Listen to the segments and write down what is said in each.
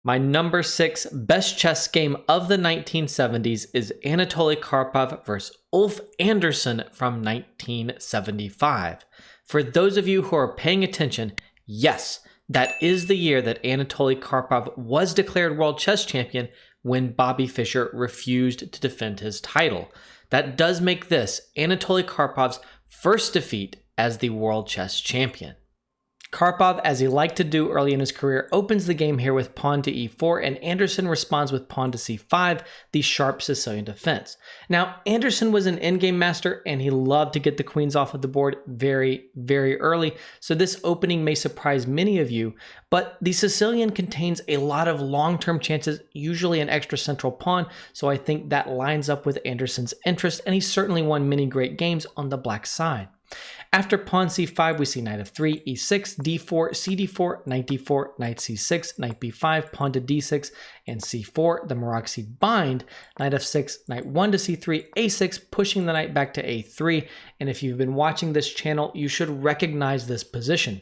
My number 6 best chess game of the 1970s is Anatoly Karpov vs. Ulf Andersson from 1975. For those of you who are paying attention, yes, that is the year that Anatoly Karpov was declared world chess champion when Bobby Fischer refused to defend his title. That does make this Anatoly Karpov's first defeat as the world chess champion. Karpov, as he liked to do early in his career, opens the game here with pawn to e4, and Andersson responds with pawn to c5, the sharp Sicilian defense. Now, Andersson was an endgame master, and he loved to get the queens off of the board very, very early, so this opening may surprise many of you, but the Sicilian contains a lot of long-term chances, usually an extra central pawn, so I think that lines up with Andersson's interest, and he certainly won many great games on the black side. After pawn c5, we see knight f3, e6, d4, cd4, knight d4, knight c6, knight b5, pawn to d6, and c4, the Maroczy bind, knight f6, knight 1 to c3, a6, pushing the knight back to a3, and if you've been watching this channel, you should recognize this position.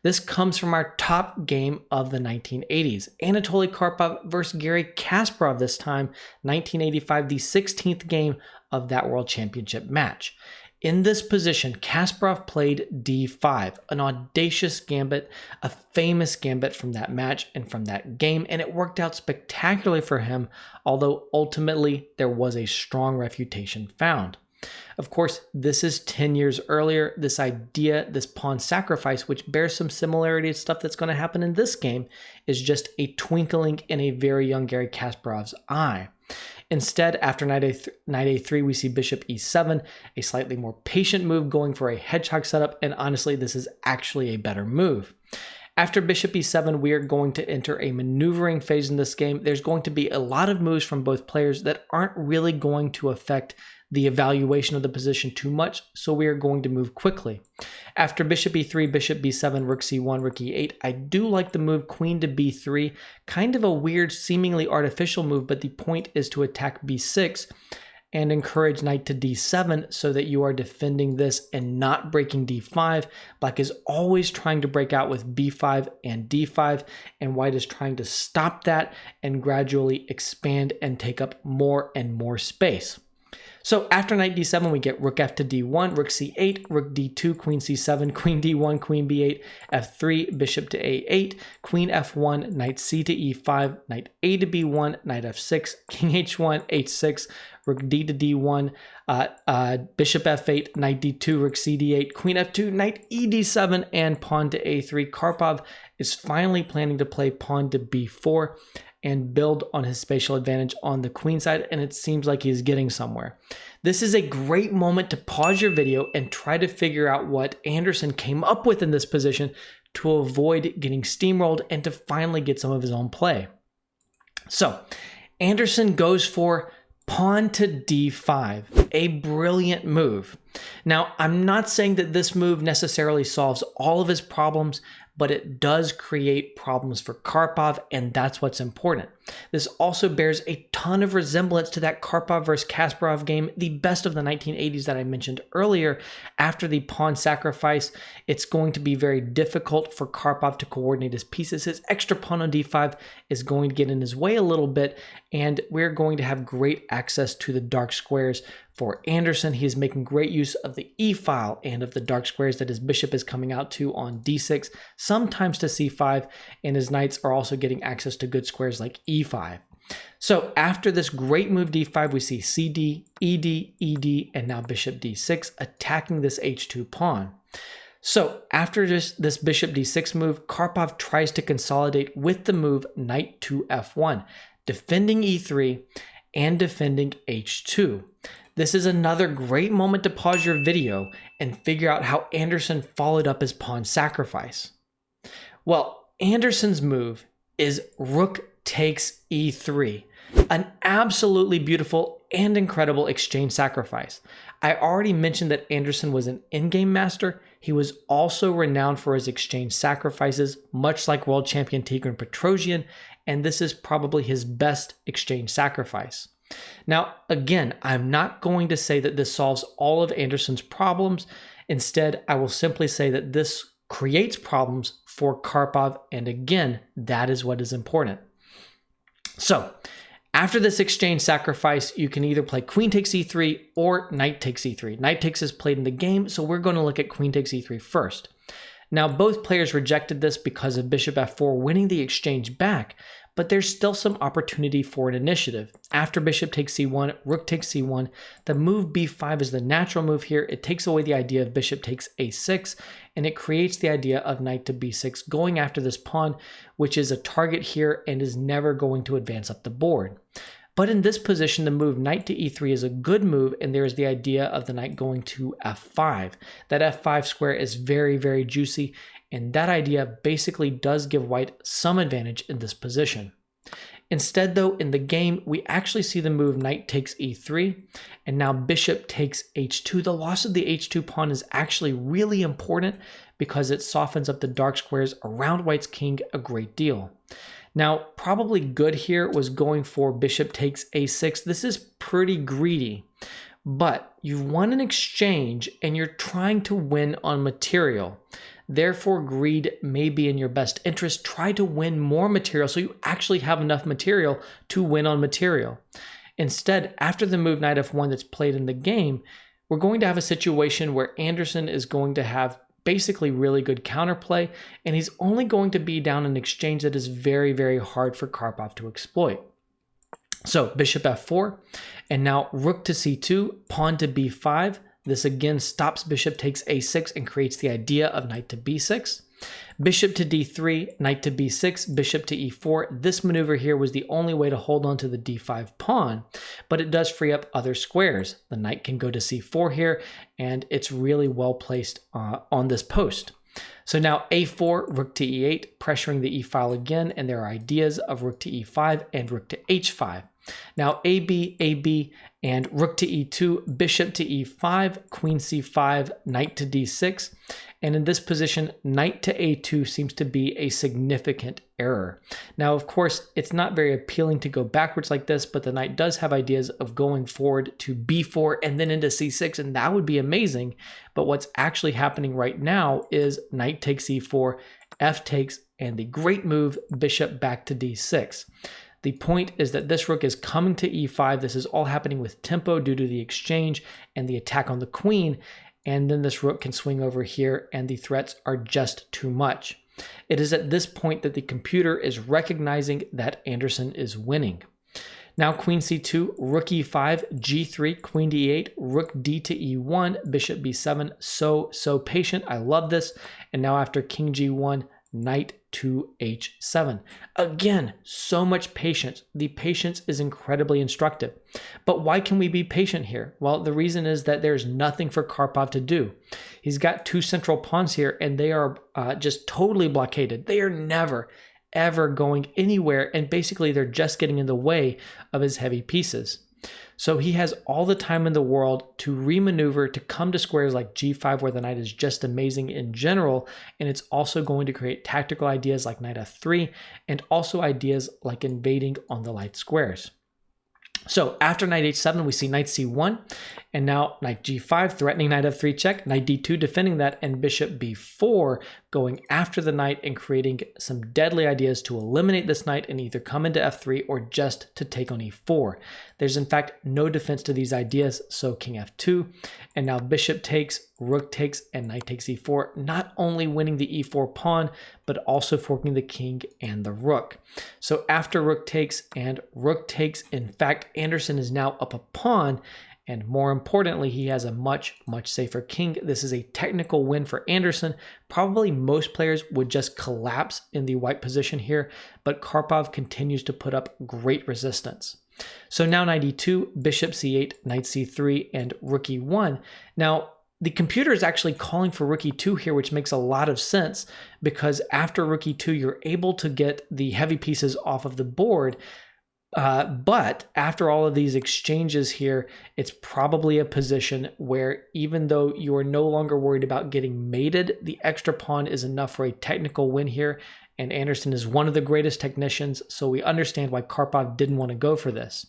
This comes from our top game of the 1980s, Anatoly Karpov versus Garry Kasparov this time, 1985, the 16th game of that World Championship match. In this position, Kasparov played d5, an audacious gambit, a famous gambit from that match and from that game, and it worked out spectacularly for him, although ultimately there was a strong refutation found. Of course, this is 10 years earlier. This idea, this pawn sacrifice, which bears some similarity to stuff that's going to happen in this game, is just a twinkling in a very young Garry Kasparov's eye. Instead, after knight a3, we see bishop e7, a slightly more patient move going for a hedgehog setup, and honestly, this is actually a better move. After bishop e7, we are going to enter a maneuvering phase in this game. There's going to be a lot of moves from both players that aren't really going to affect the evaluation of the position too much, so we are going to move quickly. After bishop e3, bishop b7, rook c1, rook e8, I do like the move queen to b3, kind of a weird, seemingly artificial move, but the point is to attack b6 and encourage knight to d7 so that you are defending this and not breaking d5. Black is always trying to break out with b5 and d5, and white is trying to stop that and gradually expand and take up more and more space. So after knight d7, we get rook f to d1, rook c8, rook d2, queen c7, queen d1, queen b8, f3, bishop to a8, queen f1, knight c to e5, knight a to b1, knight f6, king h1, h6, rook d to d1, bishop f8, knight d2, rook c d8, queen f2, knight e d7, and pawn to a3. Karpov is finally planning to play pawn to b4 and build on his spatial advantage on the queen side, and it seems like he's getting somewhere. This is a great moment to pause your video and try to figure out what Andersson came up with in this position to avoid getting steamrolled and to finally get some of his own play. So, Andersson goes for pawn to d5, a brilliant move. Now, I'm not saying that this move necessarily solves all of his problems, but it does create problems for Karpov, and that's what's important. This also bears a ton of resemblance to that Karpov versus Kasparov game, the best of the 1980s that I mentioned earlier. After the pawn sacrifice, it's going to be very difficult for Karpov to coordinate his pieces. His extra pawn on d5 is going to get in his way a little bit, and we're going to have great access to the dark squares. For Andersson, he is making great use of the e-file and of the dark squares that his bishop is coming out to on d6, sometimes to c5, and his knights are also getting access to good squares like e5. So after this great move d5, we see cd, ed, and now bishop d6, attacking this h2 pawn. So after this bishop d6 move, Karpov tries to consolidate with the move knight to f1, defending e3 and defending h2. This is another great moment to pause your video and figure out how Andersson followed up his pawn sacrifice. Well, Andersson's move is rook takes e3, an absolutely beautiful and incredible exchange sacrifice. I already mentioned that Andersson was an endgame master. He was also renowned for his exchange sacrifices, much like world champion Tigran Petrosian, and this is probably his best exchange sacrifice. Now, again, I'm not going to say that this solves all of Andersson's problems. Instead, I will simply say that this creates problems for Karpov, and again, that is what is important. So after this exchange sacrifice, you can either play queen takes e3 or knight takes e3. Knight takes is played in the game, so we're going to look at queen takes e3 first. Now, both players rejected this because of bishop f4 winning the exchange back, but there's still some opportunity for an initiative. After bishop takes c1, rook takes c1, the move b5 is the natural move here. It takes away the idea of bishop takes a6, and it creates the idea of knight to b6 going after this pawn, which is a target here and is never going to advance up the board. But in this position, the move knight to e3 is a good move, and there is the idea of the knight going to f5. That f5 square is very, very juicy, and that idea basically does give white some advantage in this position. Instead, though, in the game, we actually see the move knight takes e3, and now bishop takes h2. The loss of the h2 pawn is actually really important because it softens up the dark squares around white's king a great deal. Now, probably good here was going for bishop takes a6. This is pretty greedy, but you've won an exchange and you're trying to win on material. Therefore, greed may be in your best interest. Try to win more material so you actually have enough material to win on material. Instead, after the move knight f1 that's played in the game, we're going to have a situation where Andersson is going to have basically really good counterplay, and he's only going to be down an exchange that is very, very hard for Karpov to exploit. So bishop f4, and now rook to c2, pawn to b5. This again stops bishop takes a6 and creates the idea of knight to b6. Bishop to d3, knight to b6, bishop to e4. This maneuver here was the only way to hold on to the d5 pawn, but it does free up other squares. The knight can go to c4 here, and it's really well placed on this post. So now a4, rook to e8, pressuring the e-file again, and there are ideas of rook to e5 and rook to h5. Now AB, and rook to e2, bishop to e5, queen c5, knight to d6. And in this position, knight to a2 seems to be a significant error. Now, of course, it's not very appealing to go backwards like this, but the knight does have ideas of going forward to b4 and then into c6, and that would be amazing. But what's actually happening right now is knight takes e4, f takes, and the great move, bishop back to d6. The point is that this rook is coming to e5. This is all happening with tempo due to the exchange and the attack on the queen. And then this rook can swing over here, and the threats are just too much. It is at this point that the computer is recognizing that Andersson is winning. Now queen c2, rook e5, g3, queen to e8, rook d to e1, bishop b7. So patient. I love this. And now after king g1, knight to h7. Again, so much patience. The patience is incredibly instructive. But why can we be patient here? Well, the reason is that there's nothing for Karpov to do. He's got two central pawns here, and they are just totally blockaded. They are never, ever going anywhere, and basically they're just getting in the way of his heavy pieces. So he has all the time in the world to remaneuver, to come to squares like g5, where the knight is just amazing in general, and it's also going to create tactical ideas like knight f3, and also ideas like invading on the light squares. So after knight h7, we see knight c1, and now knight g5, threatening knight f3 check, knight d2 defending that, and bishop b4 going after the knight and creating some deadly ideas to eliminate this knight and either come into f3 or just to take on e4. There's in fact no defense to these ideas, so king f2, and now bishop takes, rook takes, and knight takes e4, not only winning the e4 pawn, but also forking the king and the rook. So after rook takes and rook takes, in fact, Andersson is now up a pawn, and more importantly, he has a much, much safer king. This is a technical win for Andersson. Probably most players would just collapse in the white position here, but Karpov continues to put up great resistance. So now knight e2, bishop c8, knight c3, and rook e1. Now, the computer is actually calling for rook e2 here, which makes a lot of sense because after rook e2, you're able to get the heavy pieces off of the board. But after all of these exchanges here, it's probably a position where even though you are no longer worried about getting mated, the extra pawn is enough for a technical win here. And Andersson is one of the greatest technicians, so we understand why Karpov didn't want to go for this.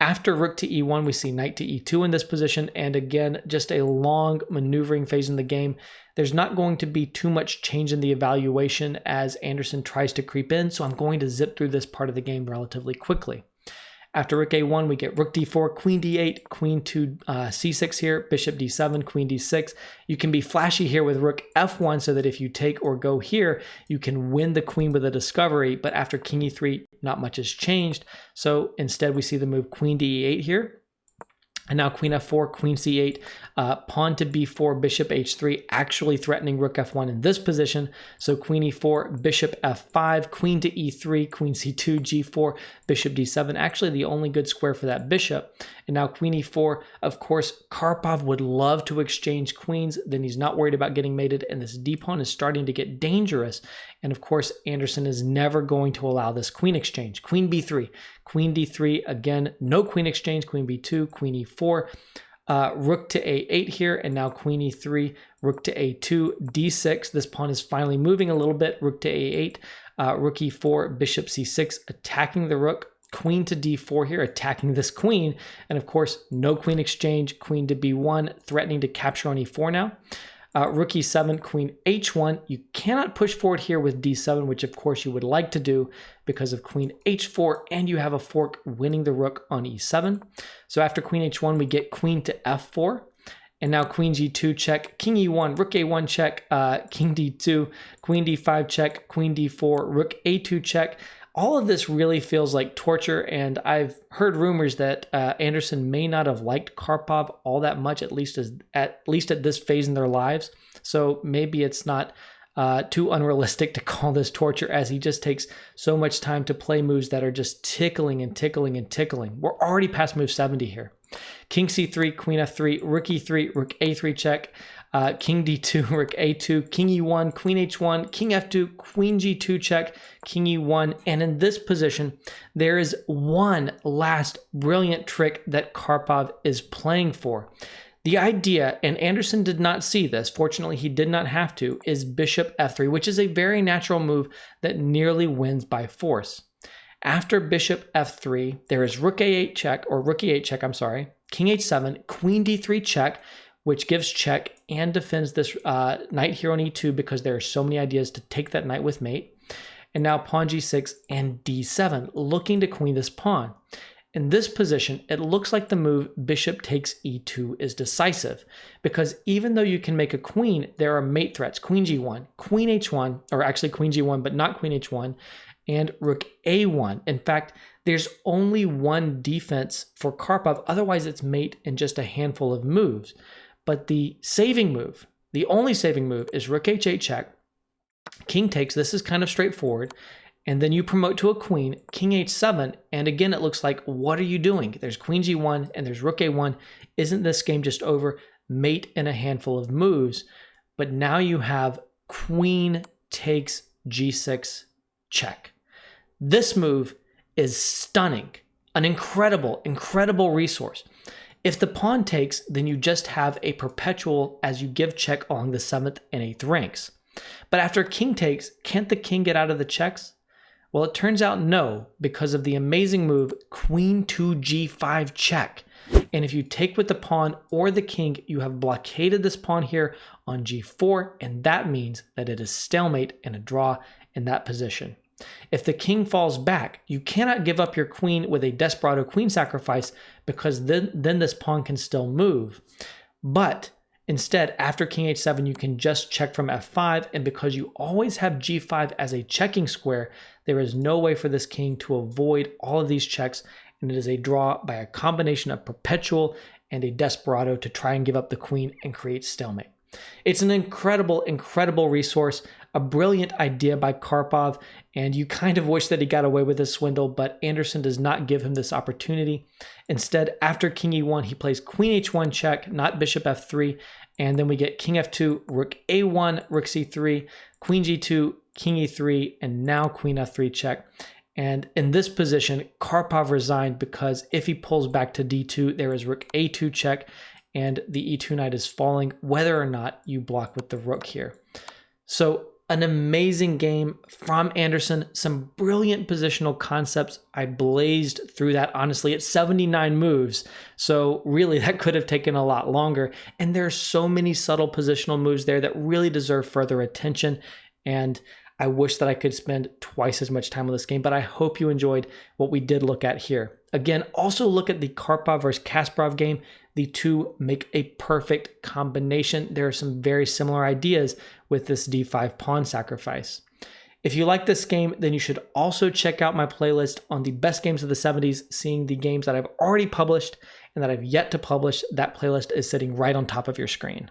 After rook to e1, we see knight to e2 in this position, and again, just a long maneuvering phase in the game. There's not going to be too much change in the evaluation as Andersson tries to creep in, so I'm going to zip through this part of the game relatively quickly. After rook a1, we get rook d4, queen d8, queen to c6 here, bishop d7, queen d6. You can be flashy here with rook f1 so that if you take or go here, you can win the queen with a discovery, but after king e3, not much has changed. So instead, we see the move queen to e8 here. And now queen f4, queen c8, pawn to b4, bishop h3, actually threatening rook f1 in this position. So queen e4, bishop f5, queen to e3, queen c2, g4, bishop d7. Actually, the only good square for that bishop. And now queen e4. Of course, Karpov would love to exchange queens. Then he's not worried about getting mated. And this d-pawn is starting to get dangerous. And of course, Andersson is never going to allow this queen exchange. Queen b3, queen d3. Again, no queen exchange. Queen b2, queen e4. Rook to a8 here, and now queen e3, rook to a2, d6. This pawn is finally moving a little bit. Rook to a8, rook e4, bishop c6, attacking the rook. Queen to d4 here, attacking this queen. And of course, no queen exchange. Queen to b1, threatening to capture on e4 now. Rook e7, queen h1. You cannot push forward here with d7, which of course you would like to do because of queen h4, and you have a fork winning the rook on e7. So after queen h1, we get queen to f4. And now queen g2 check, king e1, rook a1 check, king d2, queen d5 check, queen d4, rook a2 check. All of this really feels like torture, and I've heard rumors that Andersson may not have liked Karpov all that much, at least at this phase in their lives. So maybe it's not too unrealistic to call this torture, as he just takes so much time to play moves that are just tickling and tickling and tickling. We're already past move 70 here. King c3, queen f3, rook e3, rook a3 check, king d2, rook a2, king e1, queen h1, king f2, queen g2 check, king e1. And in this position, there is one last brilliant trick that Karpov is playing for. The idea, and Andersson did not see this, fortunately he did not have to, is bishop f3, which is a very natural move that nearly wins by force. After bishop f3, there is rook a8 check, or rook e8 check, I'm sorry, king h7, queen d3 check, which gives check and defends this knight here on e2 because there are so many ideas to take that knight with mate. And now pawn g6 and d7, looking to queen this pawn. In this position, it looks like the move bishop takes e2 is decisive, because even though you can make a queen, there are mate threats, queen g1, queen h1, or actually queen g1, but not queen h1, and rook a1. In fact, there's only one defense for Karpov, otherwise it's mate in just a handful of moves. But the saving move, the only saving move, is rook h8 check, king takes. This is kind of straightforward. And then you promote to a queen, king h7, and again it looks like, what are you doing? There's queen g1 and there's rook a1. Isn't this game just over? Mate in a handful of moves. But now you have queen takes g6 check. This move is stunning, an incredible, incredible resource. If the pawn takes, then you just have a perpetual as you give check along the 7th and 8th ranks. But after king takes, can't the king get out of the checks? Well, it turns out no, because of the amazing move queen to g5 check. And if you take with the pawn or the king, you have blockaded this pawn here on g4, and that means that it is stalemate and a draw in that position. If the king falls back, you cannot give up your queen with a desperado queen sacrifice, because then this pawn can still move. But instead, after king h7, you can just check from f5, and because you always have g5 as a checking square, there is no way for this king to avoid all of these checks, and it is a draw by a combination of perpetual and a desperado to try and give up the queen and create stalemate. It's an incredible, incredible resource, a brilliant idea by Karpov, and you kind of wish that he got away with this swindle, but Andersson does not give him this opportunity. Instead, after king e1, he plays queen h1 check, not bishop f3, and then we get king f2, rook a1, rook c3, queen g2, king e3, and now queen f3 check. And in this position, Karpov resigned because if he pulls back to d2, there is rook a2 check, and the e2 knight is falling, whether or not you block with the rook here. So An amazing game from Andersson, some brilliant positional concepts. I blazed through that, honestly. It's 79 moves, so really that could have taken a lot longer. And there are so many subtle positional moves there that really deserve further attention, and I wish that I could spend twice as much time on this game, but I hope you enjoyed what we did look at here. Again, also look at the Karpov versus Kasparov game. The two make a perfect combination. There are some very similar ideas with this d5 pawn sacrifice. If you like this game, then you should also check out my playlist on the best games of the 70s, seeing the games that I've already published and that I've yet to publish. That playlist is sitting right on top of your screen.